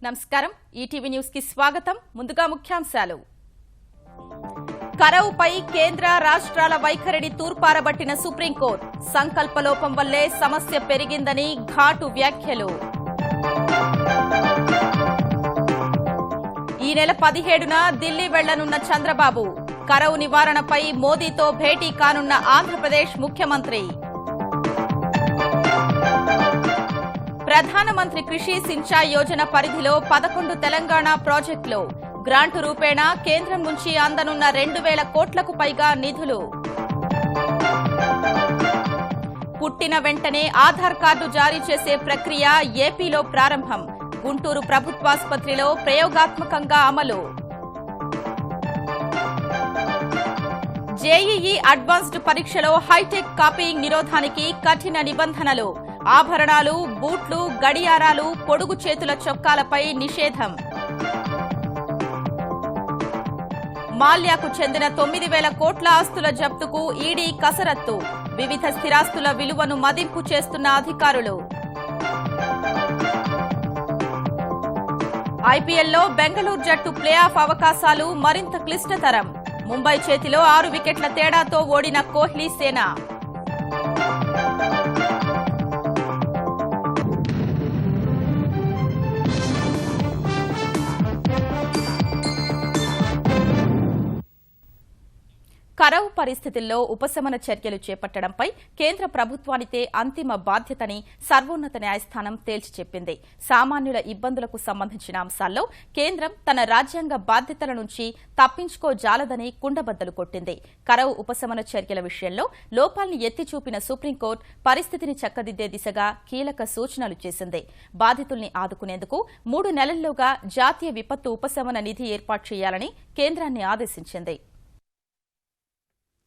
నమస్కారం ETV news కి స్వాగతం ముందుగా ముఖ్యాంశాలు కరవుపై కేంద్ర రాష్ట్రాల వైఖరిని తూర్పారబట్టిన సుప్రీంకోర్టు సంకల్పలోపం వల్లే సమస్య పెరిగిందని ఘాటు వ్యాఖ్యలు ఈ నెల 17న ఢిల్లీ వెళ్లనున్న చంద్రబాబు కరవు నివారణపై మోదీతో భేటీ కానున్న ఆంధ్రప్రదేశ్ ముఖ్యమంత్రి ప్రధానమంత్రి కృషి సించాయ్ యోజన పరిధిలో 11 తెలంగాణ ప్రాజెక్టులు గ్రాంటు రూపేణా కేంద్రం నుంచి అందనున్న 2,000 కోట్లకు పైగా నిధులు పుట్టిన వెంటనే ఆధార్ కార్డు జారీ చేసే ప్రక్రియ ఏపీలో ప్రారంభం గుంటూరు ప్రభుత్వాసుపత్రిలో ప్రయోగాత్మకంగా అమలు జేఈఈ అడ్వాన్స్డ్ పరీక్షలో హైటెక్ కాపీయింగ్ నిరోధానికి కఠిన నిబంధనలు ఆభరణాలు బూట్లు గడియారాలు పొడుగు చేతుల చొక్కాలపై నిషేధం మాల్యాకు చెందిన 9,000 కోట్ల ఆస్తుల జప్తుకు ఈడీ కసరత్తు వివిధ స్థిరాస్తుల విలువను మదింపు చేస్తున్న అధికారులు ఐపీఎల్లో బెంగళూరు జట్టు ప్లే ఆఫ్ అవకాశాలు మరింత క్లిష్టతరం ముంబై చేతిలో 6 వికెట్ల తేడాతో ఓడిన కోహ్లీ సేన కరవు పరిస్థితుల్లో ఉపశమన చర్యలు చేపట్టడంపై కేంద్ర ప్రభుత్వానిదే అంతిమ బాధ్యతని సర్వోన్నత న్యాయస్థానం తేల్చి చెప్పింది సామాన్యుల ఇబ్బందులకు సంబంధించిన అంశాల్లో కేంద్రం తన రాజ్యాంగ బాధ్యతల నుంచి తప్పించుకోజాలదని కుండబద్దలు కొట్టింది కరవు ఉపశమన చర్యల విషయంలో లోపాల్ని ఎత్తిచూపిన సుప్రీంకోర్టు పరిస్థితిని చక్కదిద్దే దిశగా కీలక సూచనలు చేసింది బాధితుల్ని ఆదుకునేందుకు 3 నెలల్లోగా జాతీయ విపత్తు ఉపశమన నిధి ఏర్పాటు చేయాలని కేంద్రాన్ని ఆదేశించింది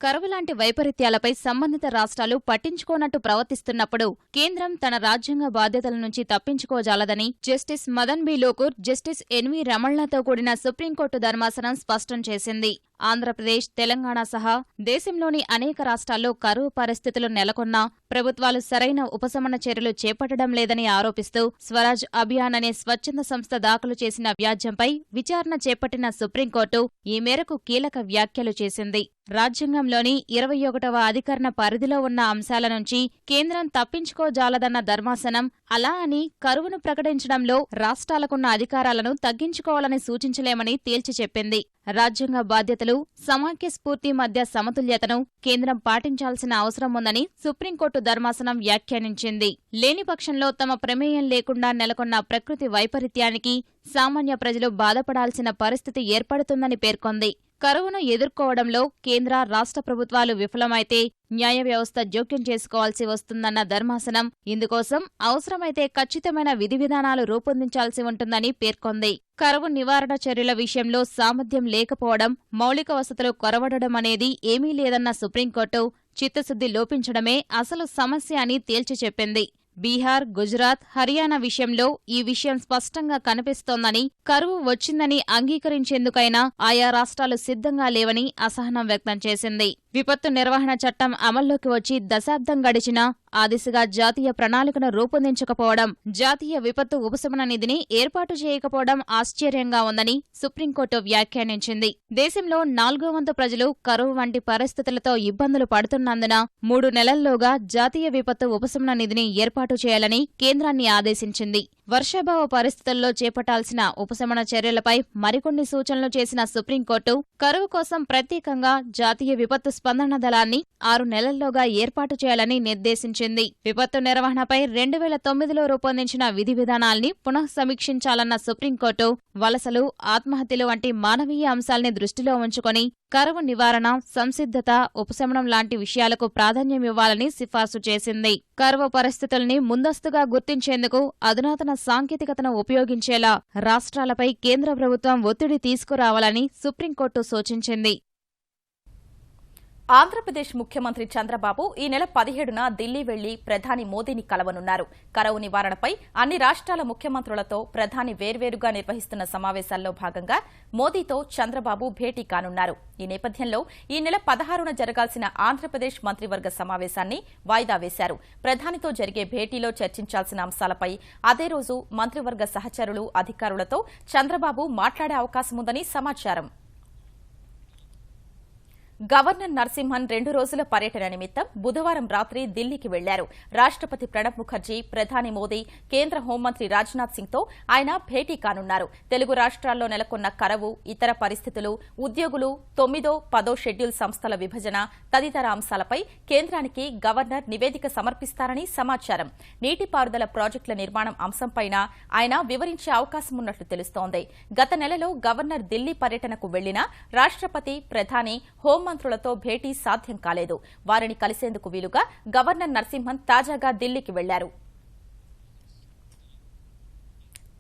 కరువు లాంటి వైపరీత్యాలపై సంబంధిత రాష్ట్రాలు పట్టించుకోనట్టు ప్రవర్తిస్తున్నప్పుడు కేంద్రం తన రాజ్యాంగ బాధ్యతల నుంచి తప్పించుకోజాలదని justice Madan B Lokur, justice NV రమణలతో కూడిన సుప్రీంకోర్టు ధర్మాసనం స్పష్టం చేసింది. ఆంధ్రప్రదేశ్, తెలంగాణ సహా దేశంలోని అనేక రాష్ట్రాల్లో కరువు పరిస్థితులు నెలకొన్నా ప్రభుత్వాలు సరైన ఉపశమన చర్యలు చేపట్టడం లేదని ఆరోపిస్తూ స్వరాజ్ అభియాన్ అనే స్వచ్ఛంద సంస్థ దాఖలు చేసిన వ్యాజ్యంపై విచారణ చేపట్టిన సుప్రీంకోర్టు ఈ మేరకు కీలక వ్యాఖ్యలు చేసింది. రాజ్యాంగంలోని 21వ అధికరణ పరిధిలో ఉన్న అంశాల నుంచి కేంద్రం తప్పించుకోజాలదన్న ధర్మాసనం అలా అని కరువును ప్రకటించడంలో రాష్ట్రాలకున్న అధికారాలను తగ్గించుకోవాలని సూచించలేమని తేల్చి చెప్పింది. రాజ్యాంగ బాధ్యతలు, సమాఖ్య స్ఫూర్తి మధ్య సమతుల్యతను కేంద్రం పాటించాల్సిన అవసరం ఉందని సుప్రీంకోర్టు ధర్మాసనం వ్యాఖ్యానించింది. లేని పక్షంలో తమ ప్రమేయం లేకుండా నెలకొన్న ప్రకృతి వైపరీత్యానికి సామాన్య ప్రజలు బాధపడాల్సిన పరిస్థితి ఏర్పడుతుందని పేర్కొంది. కరువును ఎదుర్కోవడంలో కేంద్ర, రాష్ట్ర ప్రభుత్వాలు విఫలమైతే న్యాయ వ్యవస్థ జోక్యం చేసుకోవాల్సి వస్తుందన్న ధర్మాసనం ఇందుకోసం అవసరమైతే ఖచ్చితమైన విధి విధానాలు రూపొందించాల్సి ఉంటుందని పేర్కొంది. కరువు నివారణ చర్యల విషయంలో సామర్థ్యం లేకపోవడం, మౌలిక వసతులు కొరవడడం అనేది ఏమీ లేదన్న సుప్రీంకోర్టు చిత్తశుద్ధి లోపించడమే అసలు సమస్య అని తేల్చి చెప్పింది. బీహార్, గుజరాత్, హర్యానా విషయంలో ఈ విషయం స్పష్టంగా కనిపిస్తోందని, కరువు వచ్చిందని అంగీకరించేందుకైనా ఆయా రాష్ట్రాలు సిద్ధంగా లేవని అసహనం వ్యక్తం చేసింది. విపత్తు నిర్వహణ చట్టం అమల్లోకి వచ్చి దశాబ్దం గడిచినా ఆ దిశగా జాతీయ ప్రణాళికను రూపొందించకపోవడం, జాతీయ విపత్తు ఉపశమన నిధిని ఏర్పాటు చేయకపోవడం ఆశ్చర్యంగా ఉందని సుప్రీంకోర్టు వ్యాఖ్యానించింది. దేశంలో 4వ వంతు ప్రజలు కరువు వంటి పరిస్థితులతో ఇబ్బందులు పడుతున్నందున 3 నెలల్లోగా జాతీయ విపత్తు ఉపశమన నిధిని ఏర్పాటు చేయాలని కేంద్రాన్ని ఆదేశించింది. వర్షాభావ పరిస్థితుల్లో చేపట్టాల్సిన ఉపశమన చర్యలపై మరికొన్ని సూచనలు చేసిన సుప్రీంకోర్టు కరువు కోసం ప్రత్యేకంగా జాతీయ విపత్తు స్పందన దళాన్ని 6 నెలల్లోగా ఏర్పాటు చేయాలని నిర్దేశించింది. విపత్తు నిర్వహణపై 2009లో రూపొందించిన విధి విధానాల్ని పునఃసమీక్షించాలన్న సుప్రీంకోర్టు వలసలు, ఆత్మహత్యలు వంటి మానవీయ అంశాల్ని దృష్టిలో ఉంచుకొని కరువు నివారణ, సంసిద్ధత, ఉపశమనం లాంటి విషయాలకు ప్రాధాన్యమివ్వాలని సిఫార్సు చేసింది. కరువు పరిస్థితుల్ని ముందస్తుగా గుర్తించేందుకు అధునాతన సాంకేతికతను ఉపయోగించేలా రాష్ట్రాలపై కేంద్ర ప్రభుత్వం ఒత్తిడి తీసుకురావాలని సుప్రీంకోర్టు సూచించింది. ఆంధ్రప్రదేశ్ ముఖ్యమంత్రి చంద్రబాబు ఈ నెల 17న ఢిల్లీ వెళ్లి ప్రధాని మోదీని కలవనున్నారు. కరువు నివారణపై అన్ని రాష్ట్రాల ముఖ్యమంత్రులతో ప్రధాని వేర్వేరుగా నిర్వహిస్తున్న సమావేశాల్లో భాగంగా మోదీతో చంద్రబాబు భేటీ కానున్నారు. ఈ నేపథ్యంలో ఈ నెల 16న జరగాల్సిన ఆంధ్రప్రదేశ్ మంత్రివర్గ సమావేశాన్ని వాయిదా వేశారు. ప్రధానితో జరిగే భేటీలో చర్చించాల్సిన అంశాలపై అదే రోజు మంత్రివర్గ సహచరులు, అధికారులతో చంద్రబాబు మాట్లాడే అవకాశముందని సమాచారం. గవర్నర్ నరసింహన్ 2 రోజుల పర్యటన నిమిత్తం బుధవారం రాత్రి ఢిల్లీకి వెళ్లారు. రాష్ట్రపతి ప్రణబ్ ముఖర్జీ, ప్రధాని మోదీ, కేంద్ర హోంమంత్రి రాజ్నాథ్ సింగ్తో ఆయన భేటీ కానున్నారు. తెలుగు రాష్ట్రాల్లో నెలకొన్న కరవు, ఇతర పరిస్థితులు, ఉద్యోగులు, 9వ, 10వ షెడ్యూల్ సంస్థల విభజన తదితర అంశాలపై కేంద్రానికి గవర్నర్ నివేదిక సమర్పిస్తారని సమాచారం. నీటిపారుదల ప్రాజెక్టుల నిర్మాణం అంశంపైన ఆయన వివరించే అవకాశమున్నట్లు తెలుస్తోంది. గత నెలలో గవర్నర్ ఢిల్లీ పర్యటనకు వెళ్లినా రాష్ట్రపతి, ప్రధాని, హోంమంత్రులతో భేటీ సాధ్యం కాలేదు. వారిని కలిసేందుకు వీలుగా గవర్నర్ నరసింహన్ తాజాగా ఢిల్లీకి వెళ్లారు.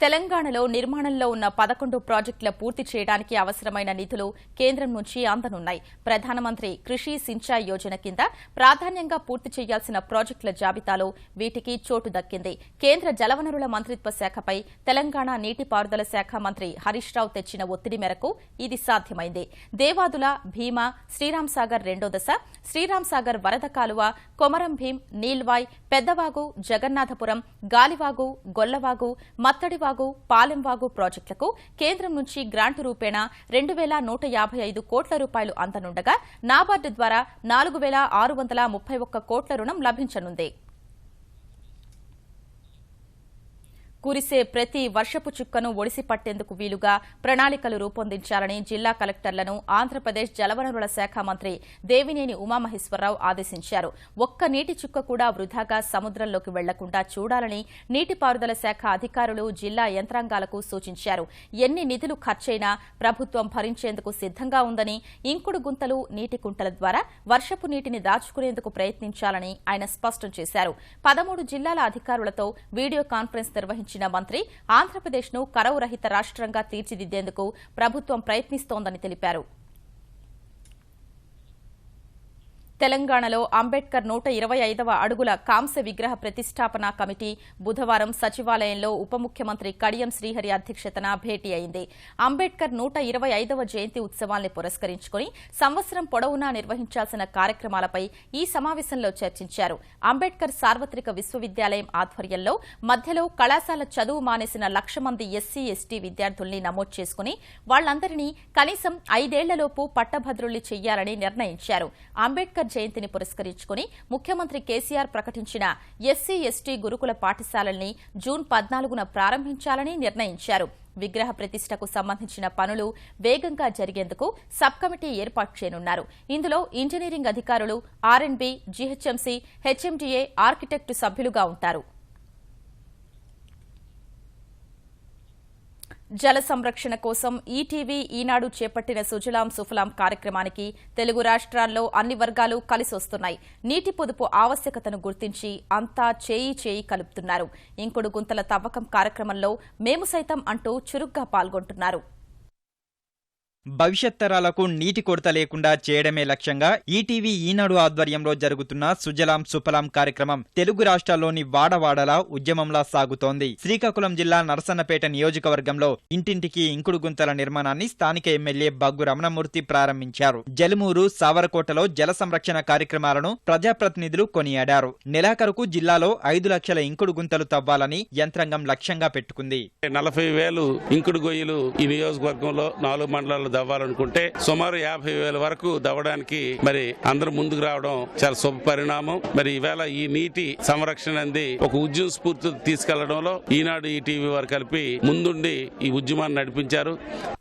తెలంగాణలో నిర్మాణంలో ఉన్న 11 ప్రాజెక్టుల పూర్తి చేయడానికి అవసరమైన నిధులు కేంద్రం నుంచి అందనున్నాయి. ప్రధానమంత్రి కృషి సించాయ్ యోజన కింద ప్రాధాన్యంగా పూర్తి చేయాల్సిన ప్రాజెక్టుల జాబితాలో వీటికి చోటు దక్కింది. కేంద్ర జలవనరుల మంత్రిత్వ శాఖపై తెలంగాణ నీటిపారుదల శాఖ మంత్రి హరీష్ రావు తెచ్చిన ఒత్తిడి మేరకు ఇది సాధ్యమైంది. దేవాదుల, భీమా, శ్రీరామ్ సాగర్ 2వ దశ, శ్రీరామ్ సాగర్ వరద కాలువ, కొమరం భీం, నీల్వాయ్, పెద్దవాగు, జగన్నాథపురం, గాలివాగు, గొల్లవాగు, మత్తడివాగు, పాలెంవాగు ప్రాజెక్టులకు కేంద్రం నుంచి గ్రాంటు రూపేణా 2,155 కోట్ల రూపాయలు అందనుండగా నాబార్డు ద్వారా 4,631 కోట్ల రుణం లభించనుంది. కురిసే ప్రతి వర్షపు చుక్కను ఒడిసి పట్టేందుకు వీలుగా ప్రణాళికలు రూపొందించాలని జిల్లా కలెక్టర్లను ఆంధ్రప్రదేశ్ జలవనరుల శాఖ మంత్రి దేవినేని ఉమామహేశ్వరరావు ఆదేశించారు. ఒక్క నీటి చుక్క కూడా వృధాగా సముద్రంలోకి వెళ్లకుండా చూడాలని నీటిపారుదల శాఖ అధికారులు, జిల్లా యంత్రాంగాలకు సూచించారు. ఎన్ని నిధులు ఖర్చైనా ప్రభుత్వం భరించేందుకు సిద్దంగా ఉందని, ఇంకుడు గుంతలు, నీటి కుంటల ద్వారా వర్షపు నీటిని దాచుకునేందుకు ప్రయత్నించాలని ఆయన స్పష్టం చేశారు. 13 జిల్లాల అధికారులతో వీడియో కాన్ఫరెన్స్ నిర్వహించారు. మంత్రి ఆంధ్రప్రదేశ్ను కరవు రహిత రాష్ట్రంగా తీర్చిదిద్దేందుకు ప్రభుత్వం ప్రయత్నిస్తోందని తెలిపారు. తెలంగాణలో అంబేద్కర్ 125వ అడుగుల కాంస్య విగ్రహ ప్రతిష్టాపన కమిటీ బుధవారం సచివాలయంలో ఉప ముఖ్యమంత్రి కడియం శ్రీహరి అధ్యక్షతన భేటీ అయింది. అంబేద్కర్ 125వ జయంతి ఉత్సవాల్ని పురస్కరించుకుని సంవత్సరం పొడవునా నిర్వహించాల్సిన కార్యక్రమాలపై ఈ సమావేశంలో చర్చించారు. అంబేద్కర్ సార్వత్రిక విశ్వవిద్యాలయం ఆధ్వర్యంలో మధ్యలో కళాశాల చదువు మానేసిన 1,00,000 మంది ఎస్సీ, ఎస్టీ విద్యార్థుల్ని నమోదు చేసుకుని వాళ్లందరినీ కనీసం 5 ఏళ్లలోపు పట్టభద్రుల్ని చెయ్యాలని నిర్ణయించారు. అంబేద్కర్ జయంతిని పురస్కరించుకుని ముఖ్యమంత్రి కేసీఆర్ ప్రకటించిన ఎస్సీ, ఎస్టీ గురుకుల పాఠశాలల్ని జూన్ 14న ప్రారంభించాలని నిర్ణయించారు. విగ్రహ ప్రతిష్టకు సంబంధించిన పనులు వేగంగా జరిగేందుకు సబ్ కమిటీ ఏర్పాటు చేయనున్నారు. ఇందులో ఇంజనీరింగ్ అధికారులు, R&B, GHMC, HMDA, ఆర్కిటెక్టు సభ్యులుగా ఉంటారు. జల సంరక్షణ కోసం ఈటీవీ, ఈనాడు చేపట్టిన సుజలాం సుఫలాం కార్యక్రమానికి తెలుగు రాష్ట్రాల్లో అన్ని వర్గాలు కలిసొస్తున్నాయి. నీటి పొదుపు ఆవశ్యకతను గుర్తించి అంతా చేయి కలుపుతున్నారు. ఇంకుడు గుంతల తవ్వకం కార్యక్రమంలో మేము సైతం అంటూ చురుగ్గా పాల్గొంటున్నారు. భవిష్యత్ తరాలకు నీటి కొరత లేకుండా చేయడమే లక్ష్యంగా ఈటీవీ, ఈనాడు ఆధ్వర్యంలో జరుగుతున్న సుజలాం సుఫలాం కార్యక్రమం తెలుగు రాష్ట్రాల్లోని వాడవాడలా ఉద్యమంలా సాగుతోంది. శ్రీకాకుళం జిల్లా నరసన్నపేట నియోజకవర్గంలో ఇంటింటికి ఇంకుడు గుంతల నిర్మాణాన్ని స్థానిక ఎమ్మెల్యే బగ్గు రమణమూర్తి ప్రారంభించారు. జలుమూరు, సావరకోటలో జల సంరక్షణ కార్యక్రమాలను ప్రజాప్రతినిధులు కొనియాడారు. నెలాఖరుకు జిల్లాలో 5 లక్షల ఇంకుడు గుంతలు తవ్వాలని యంత్రాంగం లక్ష్యంగా పెట్టుకుంది. 40,000 ఇంకుడు గొయ్యలు ఈ నియోజకవర్గంలో 4 మండలాలు దవ్వాలనుకుంటే సుమారు 50,000 వరకు దవ్వడానికి మరి అందరూ ముందుకు రావడం చాలా శుభ పరిణామం. మరి ఈవేళ ఈ నీటి సంరక్షణ అనేది ఒక ఉద్యమ స్ఫూర్తి తీసుకెళ్లడంలో ఈనాడు, ఈటీవీ వారు కలిపి ముందుండి ఈ ఉద్యమాన్ని నడిపించారు.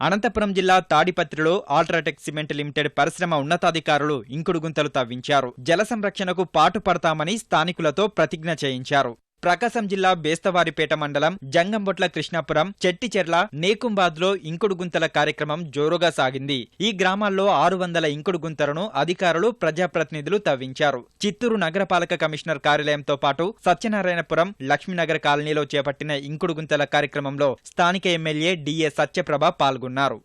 అనంతపురం జిల్లా తాడిపత్రిలో అల్ట్రాటెక్ సిమెంట్ లిమిటెడ్ పరిశ్రమ ఉన్నతాధికారులు ఇంకుడు గుంతలు తవ్వించారు. జల సంరక్షణకు పాటుపడతామని స్థానికులతో ప్రతిజ్ఞ చేయించారు. ప్రకాశం జిల్లా బేస్తవారిపేట మండలం జంగంబొట్ల కృష్ణాపురం చెట్టిచెర్ల నేకుంబాద్లో ఇంకుడు గుంతల కార్యక్రమం జోరుగా సాగింది. ఈ గ్రామాల్లో 600 ఇంకుడు గుంతలను అధికారులు ప్రజాప్రతినిధులు తవ్వించారు. చిత్తూరు నగరపాలక కమిషనర్ కార్యాలయంతో పాటు సత్యనారాయణపురం లక్ష్మీనగర్ కాలనీలో చేపట్టిన ఇంకుడు గుంతల కార్యక్రమంలో స్థానిక ఎమ్మెల్యే డిఏ సత్యప్రభ పాల్గొన్నారు.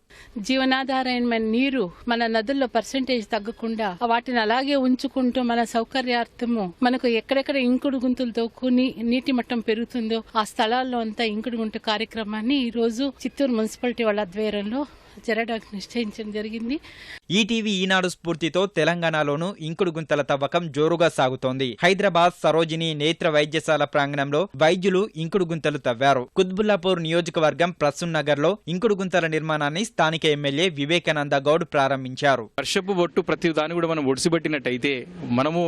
జీవనాధారమైన నీరు మన నదుల్లో పర్సెంటేజ్ తగ్గకుండా వాటిని అలాగే ఉంచుకుంటూ మన సౌకర్యార్థము మనకు ఎక్కడెక్కడ ఇంకుడు గుంతలు తవ్వుకుని నీటి మట్టం పెరుగుతుందో ఆ స్థలాల్లో అంతా ఇంకుడు గుంట కార్యక్రమాన్ని ఈ రోజు చిత్తూరు మున్సిపాలిటీ వాళ్ళ ఆధ్వర్యంలో జరగడానికి నిశ్చయించడం జరిగింది. ఈటీవీ ఈనాడు స్ఫూర్తితో తెలంగాణలోనూ ఇంకుడు గుంతల తవ్వకం జోరుగా సాగుతోంది. హైదరాబాద్ సరోజిని నేత్ర వైద్యశాల ప్రాంగణంలో వైద్యులు ఇంకుడు గుంతలు తవ్వారు. కుత్బుల్లాపూర్ నియోజకవర్గం ప్రసూన్ నగర్ లో ఇంకుడు గుంతల నిర్మాణాన్ని స్థానిక ఎమ్మెల్యే వివేకానంద గౌడ్ ప్రారంభించారు. వర్షపు బొట్టు ప్రతి దాన్ని కూడా మనం ఒడిసిబట్టినట్టయితే, మనము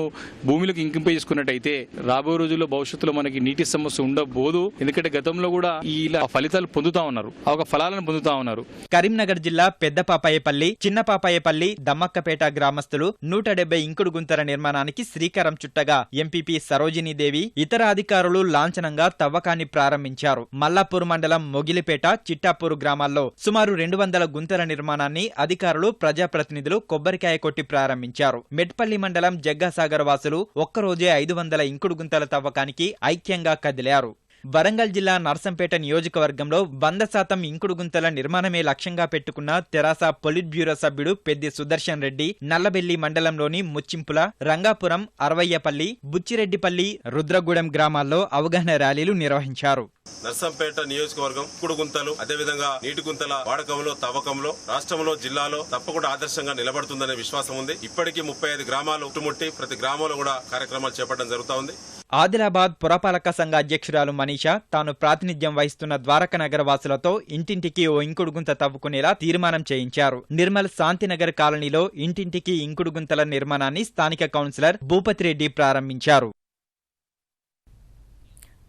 భూమిలోకి ఇంకింపజేసుకున్నట్టయితే రాబోయే రోజుల్లో భవిష్యత్తులో మనకి నీటి సమస్య ఉండబోదు. ఎందుకంటే గతంలో కూడా ఇలా ఫలితాలు పొందుతా ఉన్నారు, ఒక ఫలాలను పొందుతా ఉన్నారు. కరీంనగర్ జిల్లా పెద్దపాపాయపల్లి, చిన్నపాపాయపల్లి, దమ్మక్కపేట గ్రామస్తులు 170 ఇంకుడు గుంతల నిర్మాణానికి శ్రీకారం చుట్టగా ఎంపీపీ సరోజినీదేవి ఇతర అధికారులు లాంఛనంగా తవ్వకాన్ని ప్రారంభించారు. మల్లాపూర్ మండలం మొగిలిపేట, చిట్టాపూర్ గ్రామాల్లో సుమారు 200 గుంతల నిర్మాణాన్ని అధికారులు ప్రజాప్రతినిధులు కొబ్బరికాయ కొట్టి ప్రారంభించారు. మెట్పల్లి మండలం జగ్గాసాగర్ వాసులు ఒక్కరోజే 500 ఇంకుడు గుంతల తవ్వకానికి ఐక్యంగా కదిలారు. వరంగల్ జిల్లా నర్సంపేట నియోజకవర్గంలో 100% ఇంకుడు గుంతల నిర్మాణమే లక్ష్యంగా పెట్టుకున్న తెరాస పొలిట్ బ్యూరో సభ్యుడు పెద్ది సుదర్శన్ రెడ్డి నల్లబెల్లి మండలంలోని ముచ్చింపుల, రంగాపురం, అరవయ్యపల్లి, బుచ్చిరెడ్డిపల్లి, రుద్రగూడెం గ్రామాల్లో అవగాహన ర్యాలీలు నిర్వహించారు. నర్సంపేట నియోజకవర్గం ఇంకుడు గుంతలు అదేవిధంగా నీటి గుంతల వాడకంలో తవ్వకంలో రాష్ట్రంలో జిల్లాలో తప్పకుండా ఆదర్శంగా నిలబడుతుందనే విశ్వాసం ఉంది. ఇప్పటికీ 35 గ్రామాలు చుట్టుముట్టి ప్రతి గ్రామంలో కూడా కార్యక్రమాలు చేపట్టడం జరుగుతా ఉంది. ఆదిలాబాద్ పురపాలక సంఘ అధ్యక్షురాలు మనీషా తాను ప్రాతినిధ్యం వహిస్తున్న ద్వారకా నగర వాసులతో ఇంటింటికి ఓ ఇంకుడు గుంత తవ్వుకునేలా తీర్మానం చేయించారు. నిర్మల్ శాంతినగర్ కాలనీలో ఇంటింటికి ఇంకుడు గుంతల నిర్మాణాన్ని స్థానిక కౌన్సిలర్ భూపతిరెడ్డి ప్రారంభించారు.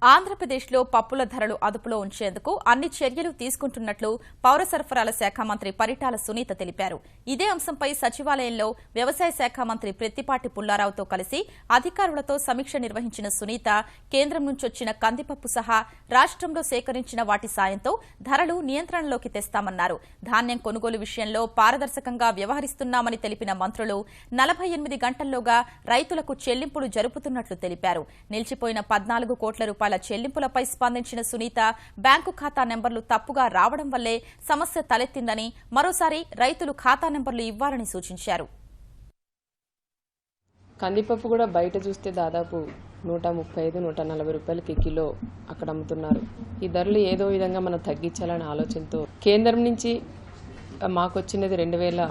ఆంధ్రప్రదేశ్లో పప్పుల ధరలు అదుపులో ఉంచేందుకు అన్ని చర్యలు తీసుకుంటున్నట్లు పౌర సరఫరాల శాఖ మంత్రి పరిటాల సునీత తెలిపారు. ఇదే అంశంపై సచివాలయంలో వ్యవసాయ శాఖ మంత్రి ప్రత్తిపాటి పుల్లారావుతో కలిసి అధికారులతో సమీక్ష నిర్వహించిన సునీత కేంద్రం నుంచొచ్చిన కందిపప్పు సహా రాష్ట్రంలో సేకరించిన వాటి సాయంతో ధరలు నియంత్రణలోకి తెస్తామన్నారు. ధాన్యం కొనుగోలు విషయంలో పారదర్శకంగా వ్యవహరిస్తున్నామని తెలిపిన మంత్రులు 48 గంటల్లోగా రైతులకు చెల్లింపులు జరుపుతున్నట్లు తెలిపారు. నిలిచిపోయిన 14 కోట్ల రూపాయల చెల్లింపులపై స్పందించిన సునీత బ్యాంకు ఖాతా నెంబర్లు తప్పుగా రావడం వల్లే సమస్య తలెత్తిందని, మరోసారి రైతులు ఖాతా నెంబర్లు ఇవ్వాలని సూచించారు. కందిపప్పు కూడా బయట చూస్తే దాదాపు 135-140 రూపాయలకి కిలో అక్కడ అమ్ముతున్నారు. ఈ ధరలు ఏదో విధంగా మనం తగ్గించాలనే ఆలోచనతో కేంద్రం నుంచి మాకు వచ్చినది 2000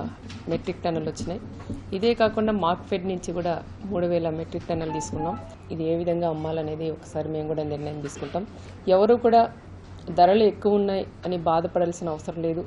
మెట్రిక్ టన్నులు వచ్చినాయి. ఇదే కాకుండా మార్క్ఫెడ్ నుంచి కూడా 3000 మెట్రిక్ టన్నులు తీసుకున్నాం. ఇది ఏ విధంగా అమ్మాలనేది ఒకసారి మేము కూడా నిర్ణయం తీసుకుంటాం. ఎవరు కూడా ధరలు ఎక్కువ ఉన్నాయి అని బాధపడాల్సిన అవసరం లేదు.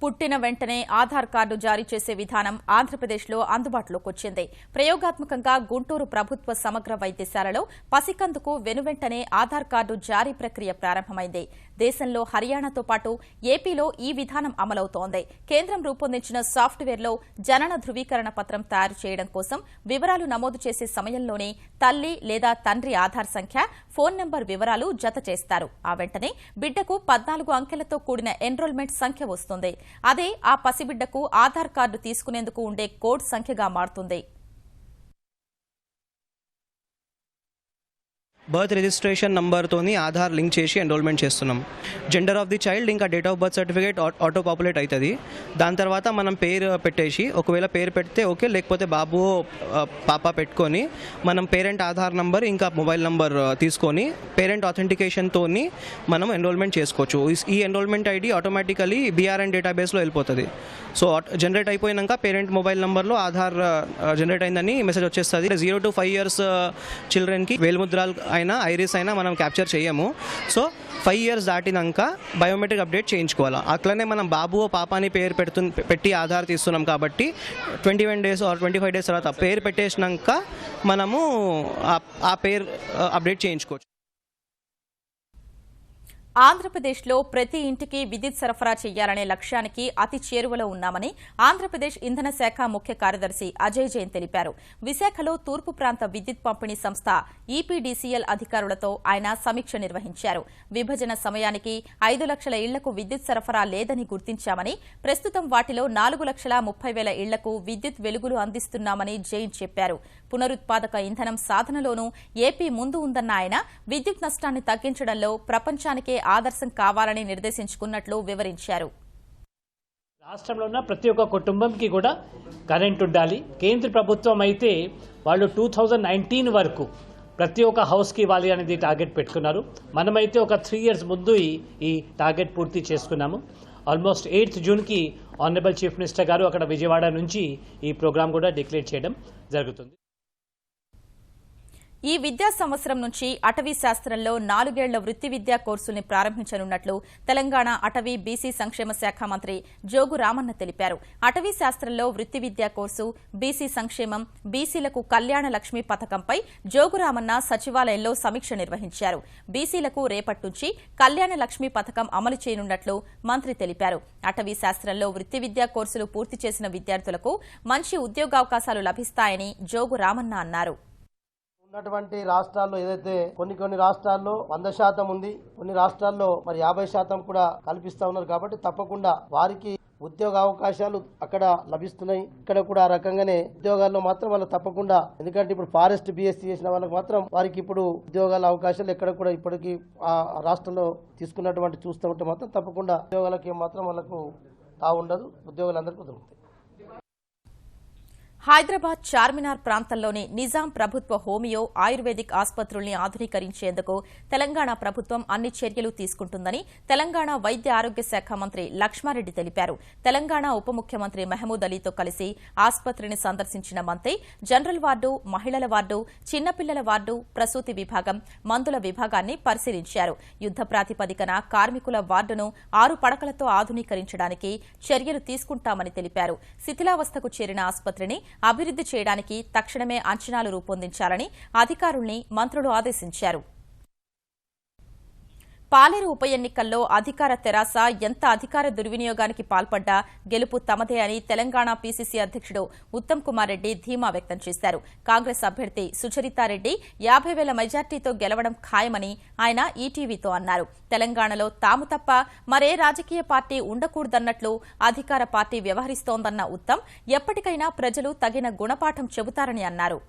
పుట్టిన వెంటనే ఆధార్ కార్డు జారీ చేసే విధానం ఆంధ్రప్రదేశ్లో అందుబాటులోకి వచ్చింది. ప్రయోగాత్మకంగా గుంటూరు ప్రభుత్వ సమగ్ర వైద్యశాలలో పసికందుకు వెనువెంటనే ఆధార్ కార్డు జారీ ప్రక్రియ ప్రారంభమైంది. దేశంలో హర్యానాతో పాటు ఏపీలో ఈ విధానం అమలవుతోంది. కేంద్రం రూపొందించిన సాఫ్ట్వేర్లో జనన ధృవీకరణ పత్రం తయారు చేయడం కోసం వివరాలు నమోదు చేసే సమయంలోనే తల్లి లేదా తండ్రి ఆధార్ సంఖ్య, ఫోన్ నెంబర్ వివరాలు జత చేస్తారు. ఆ వెంటనే బిడ్డకు 14 అంకెలతో కూడిన ఎన్రోల్మెంట్ సంఖ్య వస్తుంది. అదే ఆ పసిబిడ్డకు ఆధార్ కార్డు తీసుకునేందుకు ఉండే కోడ్ సంఖ్యగా మారుతుంది. బర్త్ రిజిస్ట్రేషన్ నంబర్తోని ఆధార్ లింక్ చేసి ఎన్రోల్మెంట్ చేస్తున్నాం. జెండర్ ఆఫ్ ది చైల్డ్ ఇంకా date of birth certificate auto populate అవుతుంది. దాని తర్వాత మనం పేరు పెట్టేసి, ఒకవేళ పేరు పెడితే ఓకే, లేకపోతే బాబు పాప పెట్టుకొని మనం పేరెంట్ ఆధార్ నంబర్ ఇంకా మొబైల్ నంబర్ తీసుకొని పేరెంట్ ఆథెంటికేషన్తో మనం ఎన్రోల్మెంట్ చేసుకోవచ్చు. ఈ ఎన్రోల్మెంట్ ఐడి ఆటోమేటికలీ బీఆర్ఎన్ డేటాబేస్లో వెళ్ళిపోతుంది. సో జనరేట్ అయిపోయినాక పేరెంట్ మొబైల్ నంబర్లో ఆధార్ జనరేట్ అయిందని మెసేజ్ వచ్చేస్తుంది. 0 to 5 years చిల్డ్రన్కి వేలుముద్రాలు అయినా ఐరిస్ అయినా మనం క్యాప్చర్ చేయము. సో 5 years దాటినాక బయోమెట్రిక్ అప్డేట్ చేయించుకోవాలి. అట్లనే మనం బాబు పాపాని పేరు పెట్టి ఆధార్ తీస్తున్నాం కాబట్టి 21 days or 25 days తర్వాత పేరు పెట్టేసినాక మనము ఆ పేరు అప్డేట్ చేయించుకోవచ్చు. ఆంధ్రప్రదేశ్లో ప్రతి ఇంటికి విద్యుత్ సరఫరా చేయాలనే లక్ష్యానికి అతి చేరువలో ఉన్నామని ఆంధ్రప్రదేశ్ ఇంధన శాఖ ముఖ్య కార్యదర్శి అజయ్ జైన్ తెలిపారు. విశాఖలో తూర్పు ప్రాంత విద్యుత్ పంపిణీ సంస్థ ఈపీడీసీఎల్ అధికారులతో ఆయన సమీక్ష నిర్వహించారు. విభజన సమయానికి 5 లక్షల ఇళ్లకు విద్యుత్ సరఫరా లేదని గుర్తించామని, ప్రస్తుతం వాటిలో 4,30,000 ఇళ్లకు విద్యుత్ వెలుగులు అందిస్తున్నామని జైన్ చెప్పారు. పునరుత్పాదక ఇంధనం సాధనలోనూ ఏపీ ముందు ఉందన్న ఆయన విద్యుత్ నష్టాన్ని తగ్గించడంలో ప్రపంచానికే ఆదర్శం కావాలని నిర్దేశించుకున్నట్లు వివరించారు. రాష్ట్రంలో ఉన్న ప్రతి ఒక్క కుటుంబంకి కూడా కరెంట్ ఉండాలి. కేంద్ర ప్రభుత్వం అయితే వాళ్ళు 2019 వరకు ప్రతి ఒక్క హౌస్కి ఇవ్వాలి అనేది టార్గెట్ పెట్టుకున్నారు. మనమైతే ఒక 3 years ముందు ఈ టార్గెట్ పూర్తి చేసుకున్నాము. ఆల్మోస్ట్ 8th జూన్కి ఆనరబుల్ చీఫ్ మినిస్టర్ గారు అక్కడ విజయవాడ నుంచి ఈ ప్రోగ్రాం కూడా డిక్లేర్ చేయడం జరుగుతుంది. ఈ విద్యా సంవత్సరం నుంచి అటవీ శాస్త్రంలో 4 ఏళ్ల వృత్తి విద్యా కోర్సుల్ని ప్రారంభించనున్నట్లు తెలంగాణ అటవీ బీసీ సంక్షేమ శాఖ మంత్రి జోగు రామన్న తెలిపారు. అటవీ శాస్త్రంలో వృత్తి విద్యా కోర్సు, బీసీ సంక్షేమం, బీసీలకు కళ్యాణ లక్ష్మి పథకంపై జోగు రామన్న సచివాలయంలో సమీక్ష నిర్వహించారు. బీసీలకు రేపటి నుంచి కళ్యాణ లక్ష్మి పథకం అమలు చేయనున్నట్లు మంత్రి తెలిపారు. అటవీ శాస్త్రంలో వృత్తి విద్యా కోర్సులు పూర్తి చేసిన విద్యార్థులకు మంచి ఉద్యోగావకాశాలు లభిస్తాయని జోగు రామన్న అన్నారు. ఉన్నటువంటి రాష్ట్రాల్లో ఏదైతే కొన్ని రాష్ట్రాల్లో 100% ఉంది, కొన్ని రాష్ట్రాల్లో మరి 50% కూడా కల్పిస్తా ఉన్నారు. కాబట్టి తప్పకుండా వారికి ఉద్యోగ అవకాశాలు అక్కడ లభిస్తున్నాయి. ఇక్కడ కూడా ఆ రకంగానే ఉద్యోగాల్లో మాత్రం వాళ్ళు తప్పకుండా, ఎందుకంటే ఇప్పుడు ఫారెస్ట్ బీఎస్సీ చేసిన వాళ్ళకి మాత్రం వారికి ఇప్పుడు ఉద్యోగాల అవకాశాలు ఎక్కడ కూడా ఇప్పటికీ ఆ రాష్ట్రంలో తీసుకున్నటువంటి చూస్తూ ఉంటే మాత్రం తప్పకుండా ఉద్యోగాలకి మాత్రం వాళ్ళకు ఉండదు, ఉద్యోగాలందరికీ దొరుకుతాయి. హైదరాబాద్ చార్మినార్ ప్రాంతంలోని నిజాం ప్రభుత్వ హోమియో, ఆయుర్వేదిక్ ఆసుపత్రుల్ని ఆధునీకరించేందుకు తెలంగాణ ప్రభుత్వం అన్ని చర్యలు తీసుకుంటుందని తెలంగాణ వైద్య ఆరోగ్య శాఖ మంత్రి లక్ష్మారెడ్డి తెలిపారు. తెలంగాణ ఉప ముఖ్యమంత్రి మహమూద్ అలీతో కలిసి ఆసుపత్రిని సందర్శించిన మంత్రి జనరల్ వార్డు, మహిళల వార్డు, చిన్నపిల్లల వార్డు, ప్రసూతి విభాగం, మందుల విభాగాన్ని పరిశీలించారు. యుద్ద ప్రాతిపదికన కార్మికుల వార్డును 6 పడకలతో ఆధునీకరించడానికి చర్యలు తీసుకుంటామని తెలిపారు. శిథిలావస్థకు చేరిన ఆసుపత్రిని అభివృద్ది చేయడానికి తక్షణమే అంచనాలు రూపొందించాలని అధికారుల్ని మంత్రులు ఆదేశించారు. పాలేరు ఉప ఎన్నికల్లో అధికార తెరాస ఎంత అధికార దుర్వినియోగానికి పాల్పడ్డా గెలుపు తమదే అని తెలంగాణ పీసీసీ అధ్యక్షుడు ఉత్తమ్ కుమార్ రెడ్డి ధీమా వ్యక్తం చేశారు. కాంగ్రెస్ అభ్యర్థి సుచరితారెడ్డి 50,000 మెజార్టీతో గెలవడం ఖాయమని ఆయన ఈటీవీతో అన్నారు. తెలంగాణలో తాము తప్ప మరే రాజకీయ పార్టీ ఉండకూడదన్నట్లు అధికార పార్టీ వ్యవహరిస్తోందన్న ఉత్తమ్ ఎప్పటికైనా ప్రజలు తగిన గుణపాఠం చెబుతారని అన్నారు.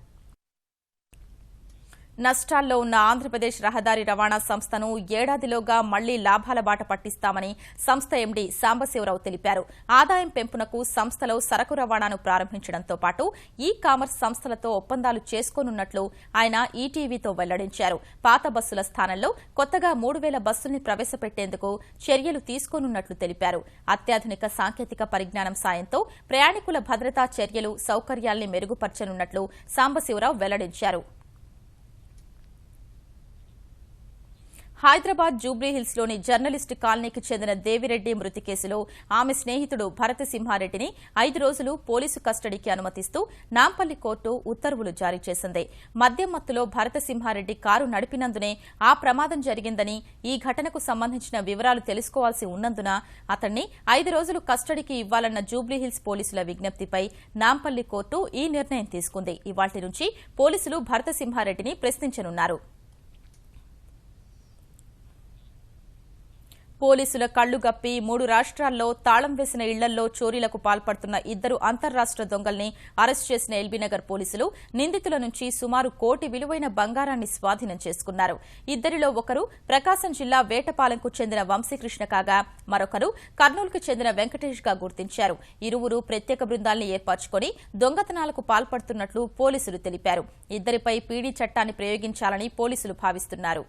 నష్టాల్లో ఉన్న ఆంధ్రప్రదేశ్ రహదారి రవాణా సంస్థను ఏడాదిలోగా మళ్లీ లాభాల బాట పట్టిస్తామని సంస్థ ఎండీ సాంబశివరావు తెలిపారు. ఆదాయం పెంపునకు సంస్థలో సరకు రవాణాను ప్రారంభించడంతో పాటు ఈ కామర్స్ సంస్థలతో ఒప్పందాలు చేసుకోనున్నట్లు ఆయన ఈటీవీతో వెల్లడించారు. పాత బస్సుల స్థానంలో కొత్తగా 3,000 బస్సుల్ని ప్రవేశపెట్టేందుకు చర్యలు తీసుకోనున్నట్లు తెలిపారు. అత్యాధునిక సాంకేతిక పరిజ్ఞానం సాయంతో ప్రయాణికుల భద్రతా చర్యలు, సౌకర్యాల్ని మెరుగుపర్చనున్నట్లు సాంబశివరావు వెల్లడించారు. హైదరాబాద్ జూబ్లీహిల్స్లోని జర్నలిస్టు కాలనీకి చెందిన దేవిరెడ్డి మృతి కేసులో ఆమె స్నేహితుడు భరతసింహారెడ్డిని 5 రోజులు పోలీసు కస్టడీకి అనుమతిస్తూ నాంపల్లి కోర్టు ఉత్తర్వులు జారీ చేసింది. మద్యం మత్తులో భరతసింహారెడ్డి కారు నడిపినందునే ఆ ప్రమాదం జరిగిందని, ఈ ఘటనకు సంబంధించిన వివరాలు తెలుసుకోవాల్సి ఉన్నందున అతన్ని 5 రోజులు కస్టడీకి ఇవ్వాలన్న జూబ్లీహిల్స్ పోలీసుల విజ్ఞప్తిపై నాంపల్లి కోర్టు ఈ నిర్ణయం తీసుకుంది. ఇవాళ్టి నుంచి పోలీసులు భరతసింహారెడ్డిని ప్రశ్నించనున్నారు. పోలీసుల కళ్లు గప్పి 3 రాష్ట్రాల్లో తాళం వేసిన ఇళ్లల్లో చోరీలకు పాల్పడుతున్న 2 అంతర్రాష్ట్ర దొంగల్ని అరెస్టు చేసిన ఎల్బీనగర్ పోలీసులు నిందితుల నుంచి సుమారు 1 కోటి విలువైన బంగారాన్ని స్వాధీనం చేసుకున్నారు. ఇద్దరిలో ఒకరు ప్రకాశం జిల్లా వేటపాలెంకు చెందిన వంశీకృష్ణ కాగా మరొకరు కర్నూలుకు చెందిన వెంకటేష్ గా గుర్తించారు. ఇరువురు ప్రత్యేక బృందాల్ని ఏర్పరచుకుని దొంగతనాలకు పాల్పడుతున్నట్లు పోలీసులు తెలిపారు. ఇద్దరిపై పీడీ చట్టాన్ని ప్రయోగించాలని పోలీసులు భావిస్తున్నారు.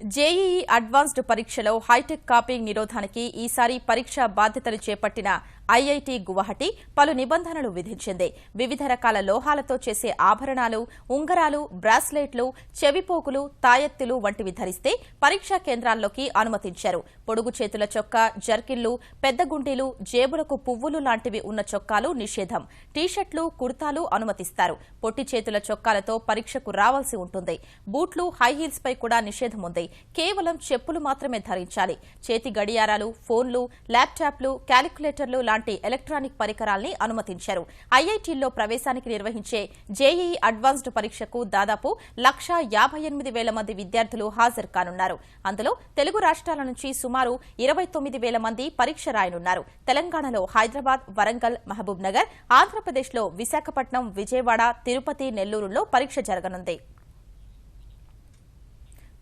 జేఈఈ అడ్వాన్స్డ్ పరీక్షలో హైటెక్ కాపీయింగ్ నిరోధానికి ఈసారి పరీక్షా బాధ్యతలు చేపట్టిన ఐఐటి గువాహటి పలు నిబంధనలు విధించింది. వివిధ రకాల లోహాలతో చేసే ఆభరణాలు, ఉంగరాలు, బ్రాస్లెట్లు, చెవిపోగులు, తాయెత్తులు వంటివి ధరిస్తే పరీక్షా కేంద్రాల్లోకి అనుమతించారు. పొడుగు చేతుల చొక్కా, జర్కిన్లు, పెద్ద గుండీలు, జేబులకు పువ్వులు లాంటివి ఉన్న చొక్కాలు నిషేధం. టీషర్ట్లు, కుర్తాలు అనుమతిస్తారు. పొట్టి చేతుల చొక్కాలతో పరీక్షకు రావాల్సి ఉంటుంది. బూట్లు, హై హీల్స్ పై కూడా నిషేధం ఉంది. కేవలం చెప్పులు మాత్రమే ధరించాలి. చేతి గడియారాలు, ఫోన్లు, ల్యాప్టాప్లు, క్యాలిక్యులేటర్లు లాంటి ఎలక్ట్రానిక్ పరికరాల్ని అనుమతించారు. ఐఐటీల్లో ప్రవేశానికి నిర్వహించే జేఈఈ అడ్వాన్స్డ్ పరీక్షకు దాదాపు 1,58,000 మంది విద్యార్థులు హాజరు కానున్నారు. అందులో తెలుగు రాష్ట్రాల నుంచి సుమారు 29,000 మంది పరీక్ష రాయనున్నారు. తెలంగాణలో హైదరాబాద్, వరంగల్, మహబూబ్ నగర్, ఆంధ్రప్రదేశ్లో విశాఖపట్నం, విజయవాడ, తిరుపతి, నెల్లూరులో పరీక్ష జరగనుంది.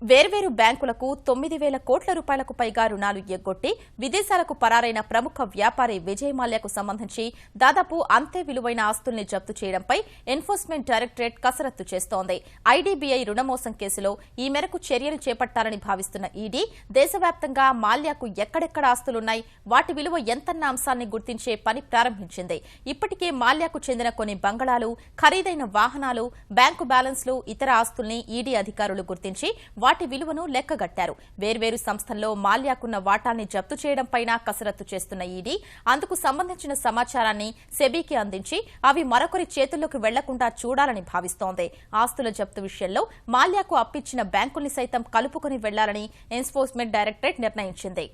వేర్వేరు బ్యాంకులకు 9,000 కోట్ల రూపాయలకు పైగా రుణాలు ఎగ్గొట్టి విదేశాలకు పరారైన ప్రముఖ వ్యాపారి విజయ్ మాల్యాకు సంబంధించి దాదాపు అంతే విలువైన ఆస్తుల్ని జప్తు చేయడంపై ఎన్ఫోర్స్మెంట్ డైరెక్టరేట్ కసరత్తు చేస్తోంది. ఐడీబీఐ రుణమోసం కేసులో ఈ మేరకు చర్యలు చేపట్టాలని భావిస్తున్న ఈడీ దేశవ్యాప్తంగా మాల్యాకు ఎక్కడెక్కడ ఆస్తులున్నాయి, వాటి విలువ ఎంతన్న అంశాన్ని గుర్తించే పని ప్రారంభించింది. ఇప్పటికే మాల్యాకు చెందిన కొన్ని బంగళాలు, ఖరీదైన వాహనాలు, బ్యాంకు బ్యాలెన్స్లు, ఇతర ఆస్తుల్ని ఈడీ అధికారులు గుర్తించి వాటి విలువను లెక్కగట్టారు. వేర్వేరు సంస్థల్లో మాల్యాకున్న వాటాల్ని జప్తు చేయడంపైన కసరత్తు చేస్తున్న ఈడీ అందుకు సంబంధించిన సమాచారాన్ని సెబీకి అందించి అవి మరొకరి చేతుల్లోకి వెళ్లకుండా చూడాలని భావిస్తోంది. ఆస్తుల జప్తు విషయంలో మాల్యాకు అప్పిచ్చిన బ్యాంకుల్ని సైతం కలుపుకొని వెళ్లాలని ఎన్ఫోర్స్మెంట్ డైరెక్టరేట్ నిర్ణయించింది.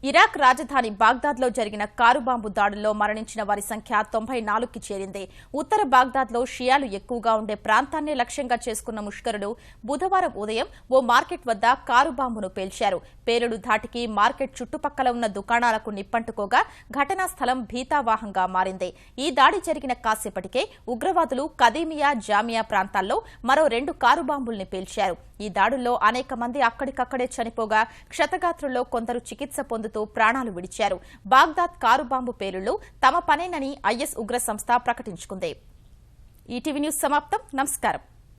ఇరాక్ రాజధాని బాగ్దాద్లో జరిగిన కారు బాంబు దాడుల్లో మరణించిన వారి సంఖ్య 94కి చేరింది. ఉత్తర బాగ్దాద్లో షియాలు ఎక్కువగా ఉండే ప్రాంతాన్ని లక్ష్యంగా చేసుకున్న ముష్కరులు బుధవారం ఉదయం ఓ మార్కెట్ వద్ద కారు బాంబును పేల్చారు. పేలుడు ధాటికి మార్కెట్ చుట్టుపక్కల ఉన్న దుకాణాలకు నిప్పంటుకోగా ఘటనా స్థలం భీతావాహంగా మారింది. ఈ దాడి జరిగిన కాసేపటికే ఉగ్రవాదులు కదీమియా, జామియా ప్రాంతాల్లో మరో 2 కారు బాంబుల్ని పేల్చారు. ఈ దాడుల్లో అనేక మంది అక్కడికక్కడే చనిపోగా క్షతగాత్రుల్లో కొందరు చికిత్స పొందుతూ ప్రాణాలు విడిచారు. బాగ్దాద్ కారు బాంబు పేలుళ్లు తమ పనేనని ఐఎస్ ఉగ్ర సంస్థ ప్రకటించుకుంది. ఈటీవీ న్యూస్ సమాప్తం. నమస్కారం.